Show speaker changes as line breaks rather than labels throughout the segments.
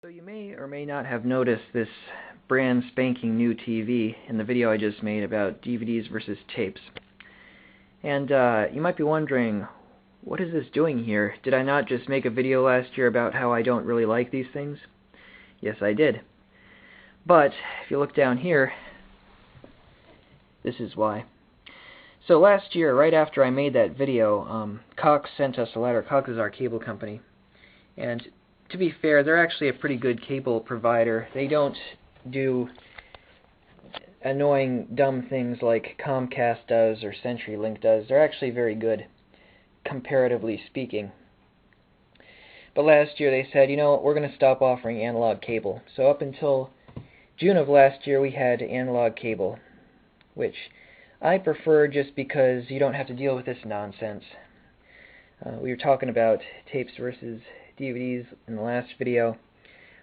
So you may or may not have noticed this brand spanking new TV in the video I just made about DVDs versus tapes. And you might be wondering, what is this doing here? Did I not just make a video last year about how I don't really like these things? Yes, I did. But if you look down here, this is why. So last year, right after I made that video, Cox sent us a letter. Cox is our cable company. And to be fair, they're actually a pretty good cable provider. They don't do annoying, dumb things like Comcast does or CenturyLink does. They're actually very good, comparatively speaking. But last year they said, you know, we're going to stop offering analog cable. So up until June of last year, we had analog cable, which I prefer just because you don't have to deal with this nonsense. We were talking about tapes versus DVDs in the last video.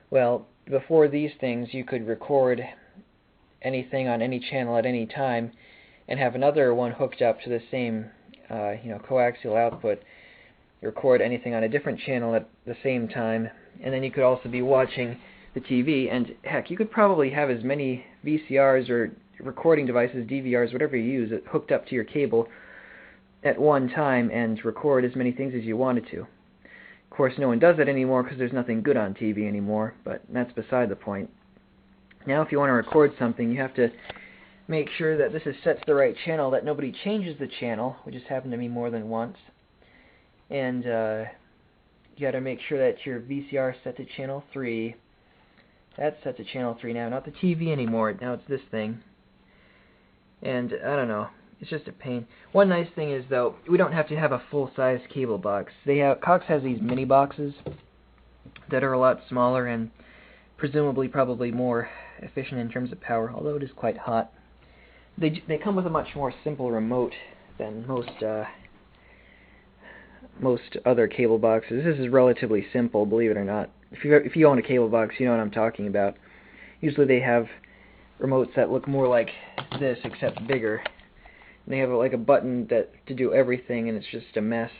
Well, before these things, you could record anything on any channel at any time and have another one hooked up to the same coaxial output, record anything on a different channel at the same time, and then you could also be watching the TV, and heck, you could probably have as many VCRs or recording devices, DVRs, whatever you use, hooked up to your cable at one time and record as many things as you wanted to. Of course, no one does that anymore because there's nothing good on TV anymore, but that's beside the point. Now, if you want to record something, you have to make sure that this is set to the right channel, that nobody changes the channel, which has happened to me more than once. And you got to make sure that your VCR is set to channel 3. That's set to channel 3 now, not the TV anymore. Now it's this thing. And I don't know. It's just a pain. One nice thing is, though, we don't have to have a full-size cable box. Cox has these mini boxes that are a lot smaller and presumably probably more efficient in terms of power, although it is quite hot. They come with a much more simple remote than most other cable boxes. This is relatively simple, believe it or not. If you own a cable box, you know what I'm talking about. Usually they have remotes that look more like this, except bigger. They have like a button to do everything, and it's just a mess.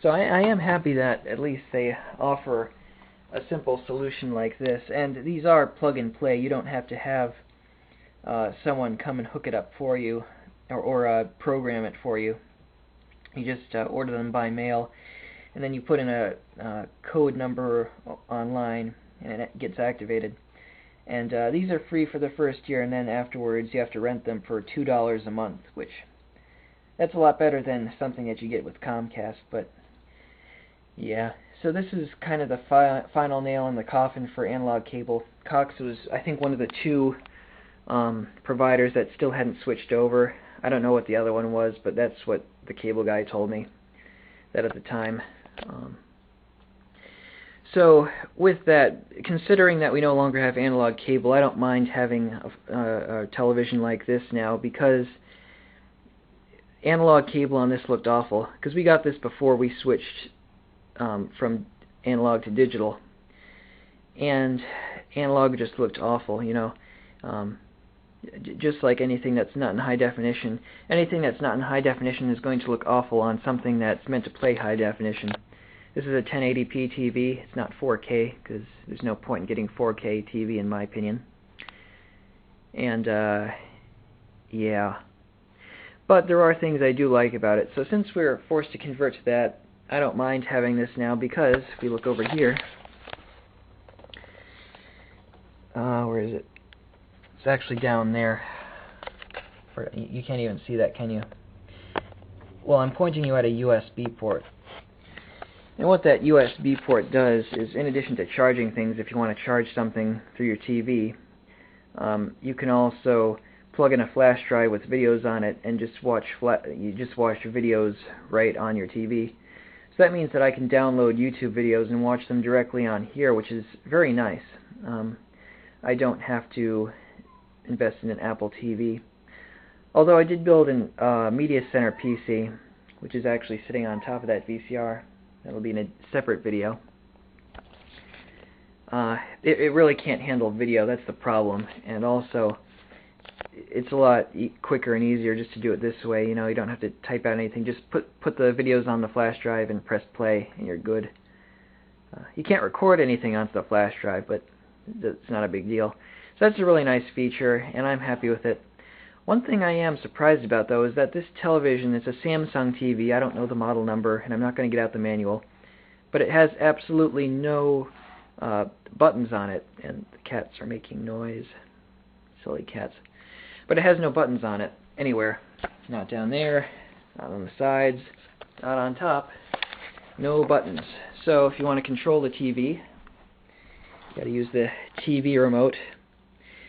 So I am happy that at least they offer a simple solution like this. And these are plug and play. You don't have to have someone come and hook it up for you or program it for you. You just order them by mail, and then you put in a code number online, and it gets activated. And these are free for the first year, and then afterwards you have to rent them for $2 a month, which that's a lot better than something that you get with Comcast. But yeah, so this is kind of the final nail in the coffin for analog cable. Cox was, I think, one of the two providers that still hadn't switched over. I don't know what the other one was, but that's what the cable guy told me that at the time. So with that, considering that we no longer have analog cable, I don't mind having a television like this now, because analog cable on this looked awful. Because we got this before we switched from analog to digital, and analog just looked awful, you know. Just like anything that's not in high definition. Anything that's not in high definition is going to look awful on something that's meant to play high definition. This is a 1080p TV. It's not 4K, because there's no point in getting 4K TV, in my opinion. And, yeah. But there are things I do like about it. So since we're forced to convert to that, I don't mind having this now, because if we look over here, where is it? It's actually down there. You can't even see that, can you? Well, I'm pointing you at a USB port. And what that USB port does is, in addition to charging things, if you want to charge something through your TV, you can also plug in a flash drive with videos on it and just watch videos right on your TV. So that means that I can download YouTube videos and watch them directly on here, which is very nice. I don't have to invest in an Apple TV. Although I did build a Media Center PC, which is actually sitting on top of that VCR. That'll be in a separate video. It really can't handle video, that's the problem. And also, it's a lot quicker and easier just to do it this way. You know, you don't have to type out anything. Just put the videos on the flash drive and press play, and you're good. You can't record anything onto the flash drive, but it's not a big deal. So that's a really nice feature, and I'm happy with it. One thing I am surprised about, though, is that this television, it's a Samsung TV. I don't know the model number, and I'm not going to get out the manual. But it has absolutely no buttons on it. And the cats are making noise. Silly cats. But it has no buttons on it anywhere. Not down there, not on the sides, not on top. No buttons. So if you want to control the TV, you got to use the TV remote.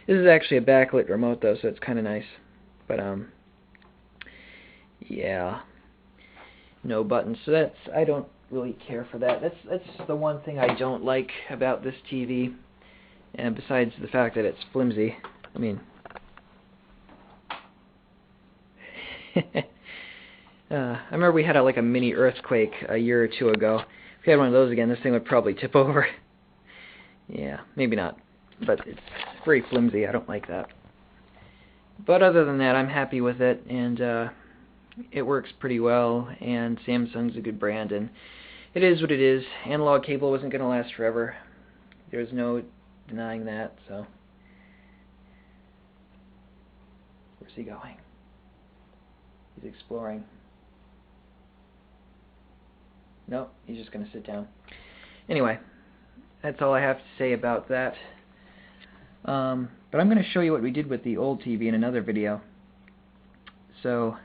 This is actually a backlit remote, though, so it's kind of nice. But yeah, no buttons. So that's, I don't really care for that. That's the one thing I don't like about this TV. And besides the fact that it's flimsy, I mean, I remember we had like a mini earthquake a year or two ago. If we had one of those again, this thing would probably tip over. Yeah, maybe not, but it's very flimsy. I don't like that. But other than that, I'm happy with it, and it works pretty well, and Samsung's a good brand, and it is what it is. Analog cable wasn't going to last forever. There's no denying that, so. Where's he going? He's exploring. No, he's just going to sit down. Anyway, that's all I have to say about that. But I'm going to show you what we did with the old TV in another video. So,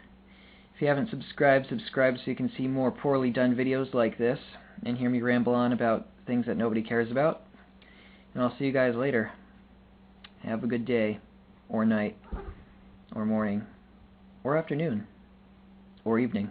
if you haven't subscribed, subscribe so you can see more poorly done videos like this and hear me ramble on about things that nobody cares about. And I'll see you guys later. Have a good day, or night, or morning, or afternoon, or evening.